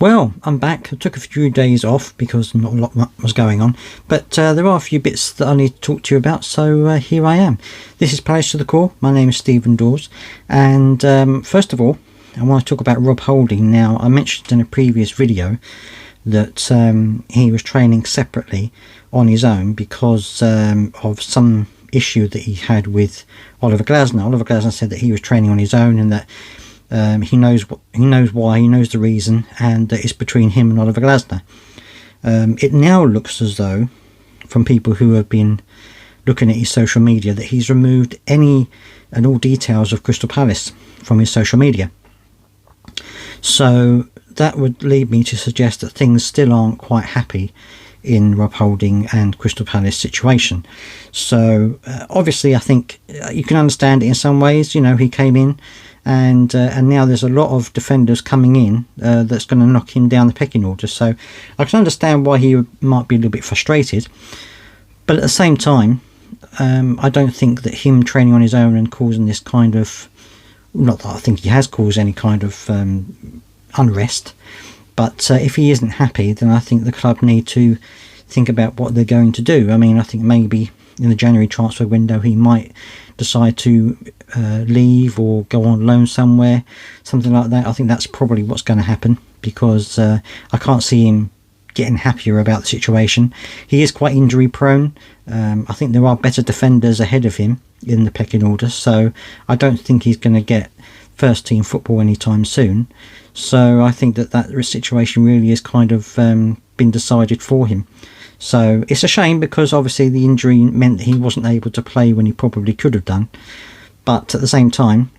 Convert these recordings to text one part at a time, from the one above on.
Well, I'm back. I took a few days off because not a lot was going on, but there are a few bits that I need to talk to you about, so here I am. This is Palace to the Core. My name is Stephen Dawes, and first of all, I want to talk about Rob Holding. Now, I mentioned in a previous video that he was training separately on his own because of some issue that he had with Oliver Glasner. Oliver Glasner said that he was training on his own and that he knows why, he knows the reason, and that it's between him and Oliver Glasner. It now looks as though, from people who have been looking at his social media, that he's removed any and all details of Crystal Palace from his social media. So that would lead me to suggest that things still aren't quite happy in Rob Holding and Crystal Palace situation. So obviously I think you can understand it in some ways. You know, he came in and now there's a lot of defenders coming in that's going to knock him down the pecking order. So I can understand why he might be a little bit frustrated, but at the same time I don't think that him training on his own and causing this kind of, not that I think he has caused any kind of unrest, but if he isn't happy, then I think the club need to think about what they're going to do. I mean, I think maybe in the January transfer window he might decide to leave or go on loan somewhere, something like that. I think that's probably what's going to happen, because I can't see him getting happier about the situation. He is quite injury prone. I think there are better defenders ahead of him in the pecking order, so I don't think he's going to get first team football anytime soon. So I think that situation really is kind of been decided for him. So it's a shame, because obviously the injury meant that he wasn't able to play when he probably could have done. But at the same time,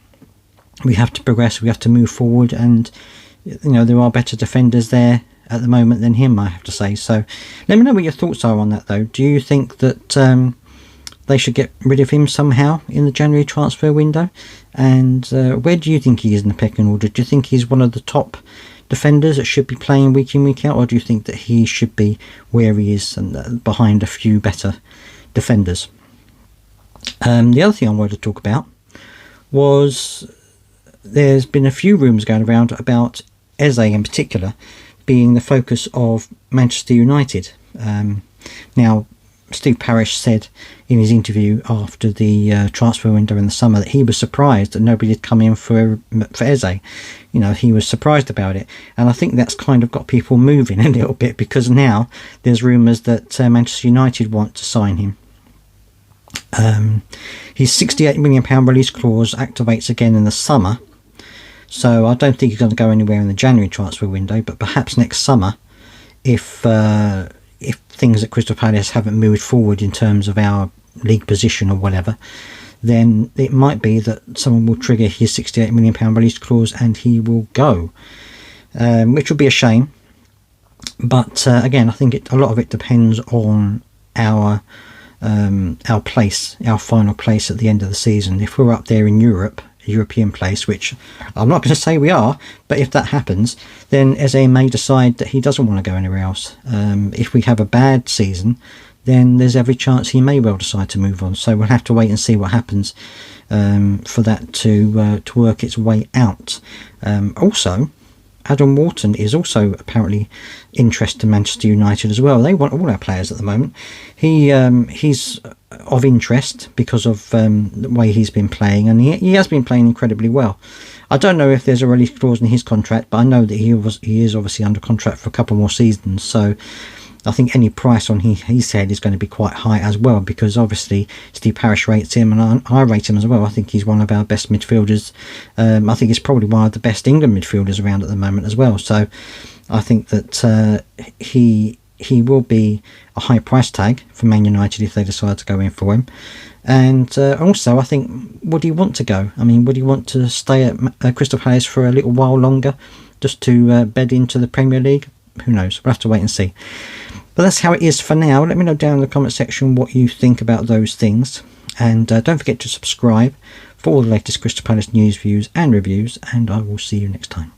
we have to progress, we have to move forward, and you know, there are better defenders there at the moment than him, I have to say. So let me know what your thoughts are on that though. Do you think that they should get rid of him somehow in the January transfer window? And where do you think he is in the pecking order? Do you think he's one of the top defenders that should be playing week in, week out, or do you think that he should be where he is and behind a few better defenders? The other thing I wanted to talk about was there's been a few rumours going around about Eze in particular being the focus of Manchester United. Now, Steve Parish said in his interview after the transfer window in the summer that he was surprised that nobody had come in for Eze. You know, he was surprised about it, and I think that's kind of got people moving a little bit, because now there's rumours that Manchester United want to sign him. His £68 million release clause activates again in the summer, so I don't think he's going to go anywhere in the January transfer window, but perhaps next summer, if things at Crystal Palace haven't moved forward in terms of our league position or whatever, then it might be that someone will trigger his £68 million release clause and he will go, which will be a shame. But again, I think a lot of it depends on our place, our final place at the end of the season. If we're up there in Europe, a European place, which I'm not going to say we are, but if that happens, then Eze may decide that he doesn't want to go anywhere else. If we have a bad season, then there's every chance he may well decide to move on. So we'll have to wait and see what happens for that to work its way out. Also, Adam Wharton is also apparently interested in Manchester United as well. They want all our players at the moment. He's of interest because of the way he's been playing, and he has been playing incredibly well. I don't know if there's a release clause in his contract, but I know that he is obviously under contract for a couple more seasons, so I think any price on his head is going to be quite high as well, because obviously Steve Parish rates him and I rate him as well. I think he's one of our best midfielders. I think he's probably one of the best England midfielders around at the moment as well. So I think that he will be a high price tag for Man United if they decide to go in for him. And also, I think, would he want to go? I mean, would he want to stay at Crystal Palace for a little while longer just to bed into the Premier League? Who knows? We'll have to wait and see. But that's how it is for now. Let me know down in the comment section what you think about those things. And don't forget to subscribe for all the latest Crystal Palace news, views and reviews. And I will see you next time.